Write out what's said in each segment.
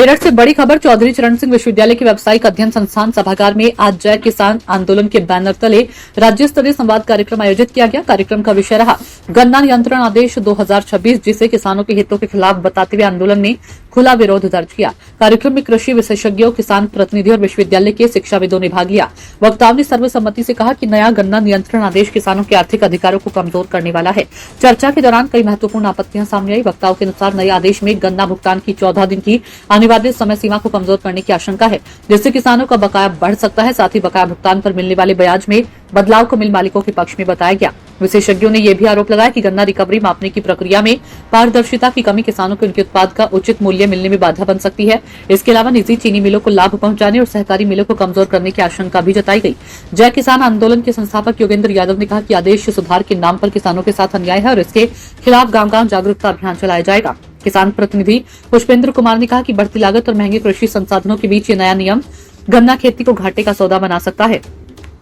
मेरठ से बड़ी खबर। चौधरी चरण सिंह विश्वविद्यालय के व्यावसायिक अध्ययन संस्थान सभागार में आज जय किसान आंदोलन के बैनर तले राज्य स्तरीय संवाद कार्यक्रम आयोजित किया गया। कार्यक्रम का विषय रहा गन्ना नियंत्रण आदेश 2026, जिसे किसानों के हितों के खिलाफ बताते हुए आंदोलन ने खुला विरोध दर्ज किया। कार्यक्रम में कृषि विशेषज्ञों, किसान प्रतिनिधि और विश्वविद्यालय के शिक्षाविदों ने भाग लिया। वक्ताओं ने सर्वसम्मति से कहा कि नया गन्ना नियंत्रण आदेश किसानों के आर्थिक अधिकारों को कमजोर करने वाला है। चर्चा के दौरान कई महत्वपूर्ण आपत्तियां सामने आई। वक्ताओं के अनुसार नए आदेश में गन्ना भुगतान की 14 दिन की अनिवार्य समय सीमा को कमजोर करने की आशंका है, जिससे किसानों का बकाया बढ़ सकता है। साथ ही बकाया भुगतान पर मिलने वाले ब्याज में बदलाव को मिल मालिकों के पक्ष में बताया गया। विशेषज्ञों ने यह भी आरोप लगाया कि गन्ना रिकवरी मापने की प्रक्रिया में पारदर्शिता की कमी किसानों को उनके उत्पाद का उचित मूल्य मिलने में बाधा बन सकती है। इसके अलावा निजी चीनी मिलों को लाभ पहुंचाने और सहकारी मिलों को कमजोर करने की आशंका भी जताई गई। जय किसान आंदोलन के संस्थापक योगेंद्र यादव ने कहा कि आदेश सुधार के नाम पर किसानों के साथ अन्याय है और इसके खिलाफ गांव-गांव जागरूकता अभियान चलाया जाएगा। किसान प्रतिनिधि पुष्पेंद्र कुमार ने कहा कि बढ़ती लागत और महंगे कृषि संसाधनों के बीच ये नया नियम गन्ना खेती को घाटे का सौदा बना सकता है।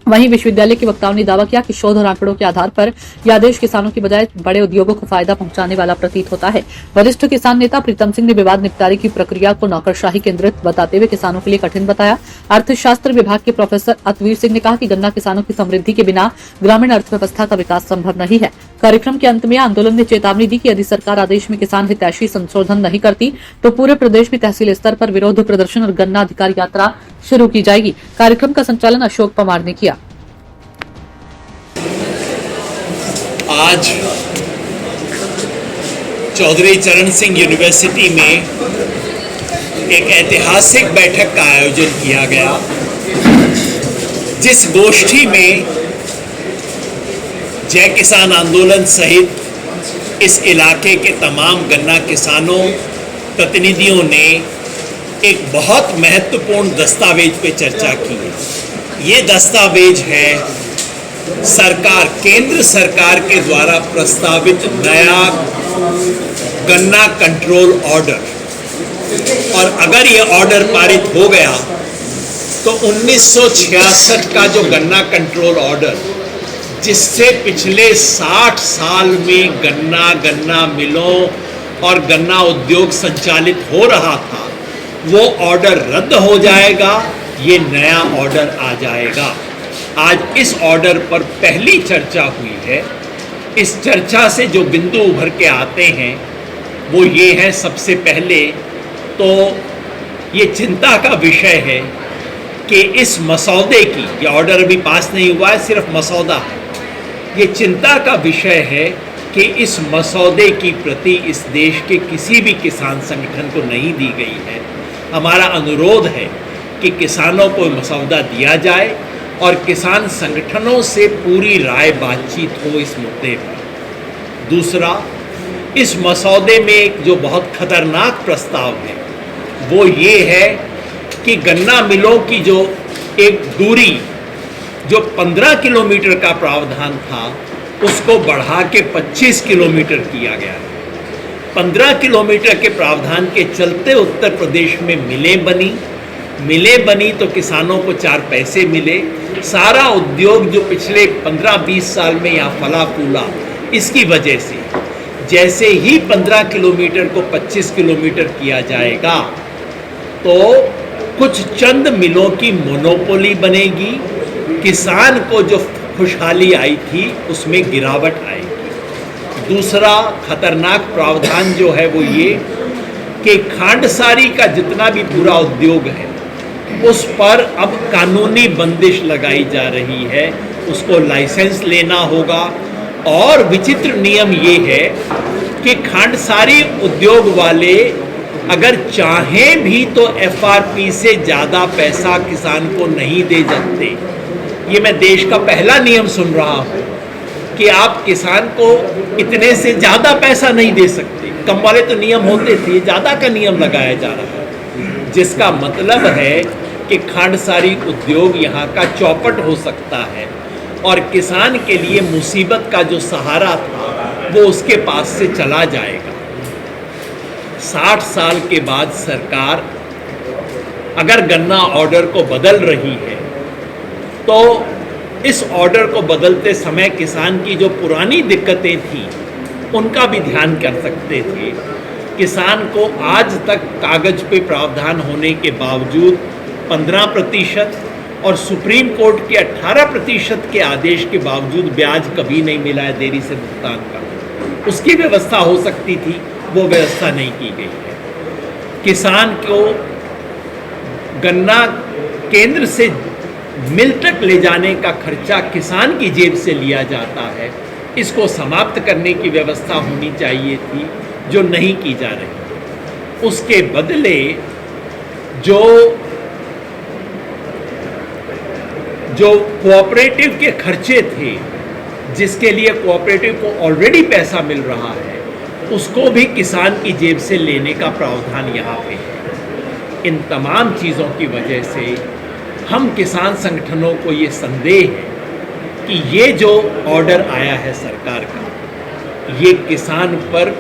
वहीं विश्वविद्यालय के वक्ताओं ने दावा किया कि शोध और आंकड़ों के आधार पर यह आदेश किसानों की बजाय बड़े उद्योगों को फायदा पहुंचाने वाला प्रतीत होता है। वरिष्ठ किसान नेता प्रीतम सिंह ने विवाद निपटारे की प्रक्रिया को नौकरशाही केंद्रित बताते हुए किसानों के लिए कठिन बताया। अर्थशास्त्र विभाग के प्रोफेसर अतवीर सिंह ने कहा कि गन्ना किसानों की समृद्धि के बिना ग्रामीण अर्थव्यवस्था का विकास संभव नहीं है। कार्यक्रम के अंत में आंदोलन ने चेतावनी दी कि यदि सरकार आदेश में किसान हितैषी संशोधन नहीं करती तो पूरे प्रदेश में तहसील स्तर पर विरोध प्रदर्शन और गन्ना अधिकार यात्रा शुरू की जाएगी। कार्यक्रम का संचालन अशोक पवार ने किया। आज चौधरी चरण सिंह यूनिवर्सिटी में एक ऐतिहासिक बैठक का आयोजन किया गया, जिस गोष्ठी में जय किसान आंदोलन सहित इस इलाके के तमाम गन्ना किसानों प्रतिनिधियों ने एक बहुत महत्वपूर्ण दस्तावेज पे चर्चा की है। ये दस्तावेज है सरकार, केंद्र सरकार के द्वारा प्रस्तावित नया गन्ना कंट्रोल ऑर्डर। और अगर ये ऑर्डर पारित हो गया तो 1966 का जो गन्ना कंट्रोल ऑर्डर, जिससे पिछले 60 साल में गन्ना मिलों और गन्ना उद्योग संचालित हो रहा था, वो ऑर्डर रद्द हो जाएगा। ये नया ऑर्डर आ जाएगा। आज इस ऑर्डर पर पहली चर्चा हुई है। इस चर्चा से जो बिंदु उभर के आते हैं वो ये है, सबसे पहले तो ये चिंता का विषय है कि इस मसौदे की, ये ऑर्डर अभी पास नहीं हुआ है, सिर्फ मसौदा है। ये चिंता का विषय है कि इस मसौदे की प्रति इस देश के किसी भी किसान संगठन को नहीं दी गई है। हमारा अनुरोध है कि किसानों को मसौदा दिया जाए और किसान संगठनों से पूरी राय बातचीत हो इस मुद्दे पर। दूसरा, इस मसौदे में एक जो बहुत खतरनाक प्रस्ताव है वो ये है कि गन्ना मिलों की जो एक दूरी जो 15 किलोमीटर का प्रावधान था उसको बढ़ा के 25 किलोमीटर किया गया है। 15 किलोमीटर के प्रावधान के चलते उत्तर प्रदेश में मिलें बनी तो किसानों को 4 पैसे मिले। सारा उद्योग जो पिछले 15-20 साल में यहाँ फला फूला, इसकी वजह से जैसे ही 15 किलोमीटर को 25 किलोमीटर किया जाएगा तो कुछ चंद मिलों की मोनोपोली बनेगी। किसान को जो खुशहाली आई थी उसमें गिरावट आएगी। दूसरा खतरनाक प्रावधान जो है वो ये कि खांडसारी का जितना भी पूरा उद्योग है उस पर अब कानूनी बंदिश लगाई जा रही है। उसको लाइसेंस लेना होगा। और विचित्र नियम ये है कि खांडसारी उद्योग वाले अगर चाहें भी तो एफआरपी से ज़्यादा पैसा किसान को नहीं दे सकते। ये मैं देश का पहला नियम सुन रहा हूँ कि आप किसान को इतने से ज़्यादा पैसा नहीं दे सकते। कम वाले तो नियम होते थे, ज़्यादा का नियम लगाया जा रहा है, जिसका मतलब है कि खांडसारी उद्योग यहाँ का चौपट हो सकता है और किसान के लिए मुसीबत का जो सहारा था वो उसके पास से चला जाएगा। 60 साल के बाद सरकार अगर गन्ना ऑर्डर को बदल रही है तो इस ऑर्डर को बदलते समय किसान की जो पुरानी दिक्कतें थी उनका भी ध्यान कर सकते थे किसान को आज तक कागज पे प्रावधान होने के बावजूद 15% और सुप्रीम कोर्ट के 18% के आदेश के बावजूद ब्याज कभी नहीं मिला है देरी से भुगतान का। उसकी व्यवस्था हो सकती थी, वो व्यवस्था नहीं की गई है। किसान को गन्ना केंद्र से मिल तक ले जाने का खर्चा किसान की जेब से लिया जाता है। इसको समाप्त करने की व्यवस्था होनी चाहिए थी, जो नहीं की जा रही। उसके बदले जो कोऑपरेटिव के खर्चे थे, जिसके लिए कोऑपरेटिव को ऑलरेडी पैसा मिल रहा है, उसको भी किसान की जेब से लेने का प्रावधान यहाँ पे है। इन तमाम चीज़ों की वजह से हम किसान संगठनों को ये संदेह है कि ये जो ऑर्डर आया है सरकार का, ये किसान पर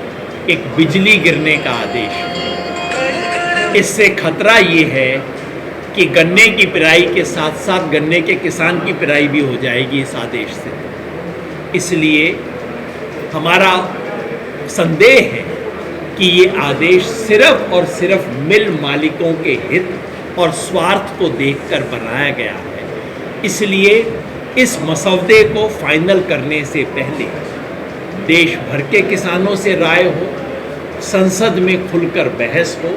एक बिजली गिरने का आदेश है। इससे खतरा ये है कि गन्ने की पिराई के साथ साथ गन्ने के किसान की पिराई भी हो जाएगी इस आदेश से। इसलिए हमारा संदेह है कि ये आदेश सिर्फ और सिर्फ मिल मालिकों के हित और स्वार्थ को देखकर बनाया गया है। इसलिए इस मसौदे को फाइनल करने से पहले देश भर के किसानों से राय हो, संसद में खुलकर बहस हो,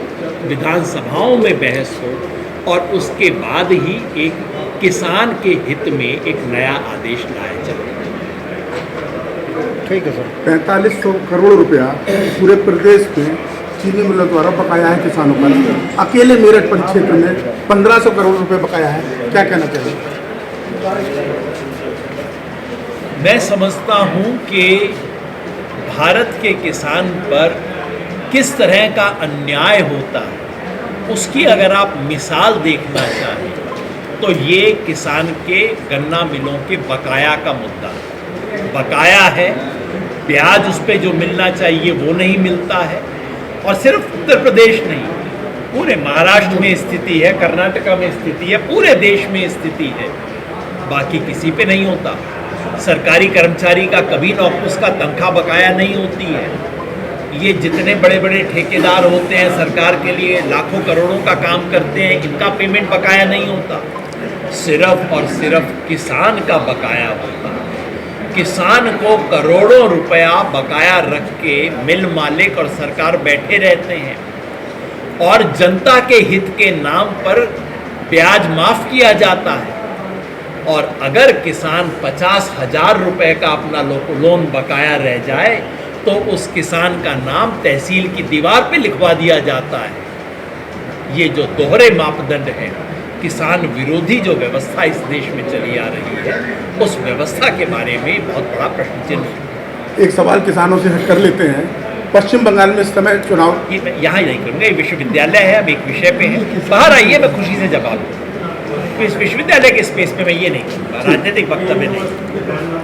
विधानसभाओं में बहस हो और उसके बाद ही एक किसान के हित में एक नया आदेश लाया जाए। ठीक है सर। 4500 करोड़ रुपया पूरे प्रदेश में चीनी मिलों द्वारा बकाया है किसानों पर। अकेले मेरठ परिक्षेत्र में 1500 करोड़ रुपए बकाया है। क्या कहना चाहिए? मैं समझता हूं कि भारत के किसान पर किस तरह का अन्याय होता है, उसकी अगर आप मिसाल देखना चाहें तो ये किसान के गन्ना मिलों के बकाया का मुद्दा है। बकाया है, ब्याज उस पर जो मिलना चाहिए वो नहीं मिलता है। और सिर्फ उत्तर प्रदेश नहीं, पूरे महाराष्ट्र में स्थिति है, कर्नाटका में स्थिति है, पूरे देश में स्थिति है। बाकी किसी पे नहीं होता। सरकारी कर्मचारी का कभी उसका तनख्वाह बकाया नहीं होती है। ये जितने बड़े बड़े ठेकेदार होते हैं, सरकार के लिए लाखों करोड़ों का काम करते हैं, इनका पेमेंट बकाया नहीं होता। सिर्फ और सिर्फ किसान का बकाया होता है। किसान को करोड़ों रुपया बकाया रख के मिल मालिक और सरकार बैठे रहते हैं और जनता के हित के नाम पर ब्याज माफ किया जाता है। और अगर किसान 50,000 रुपए का अपना लोन बकाया रह जाए तो उस किसान का नाम तहसील की दीवार पे लिखवा दिया जाता है। ये जो दोहरे मापदंड हैं, किसान विरोधी जो व्यवस्था इस देश में चली आ रही है, उस व्यवस्था के बारे में बहुत बड़ा प्रश्न चिन्ह है। एक सवाल किसानों से कर लेते हैं। पश्चिम बंगाल में इस समय चुनाव, ये मैं यहाँ ही नहीं करूँगा, ये विश्वविद्यालय है, अब एक विषय पे है, बाहर आइए, मैं खुशी से जवाब दूँ। इस विश्वविद्यालय के स्पेस पे मैं ये नहीं करूँगा, राजनीतिक वक्तव्य नहीं।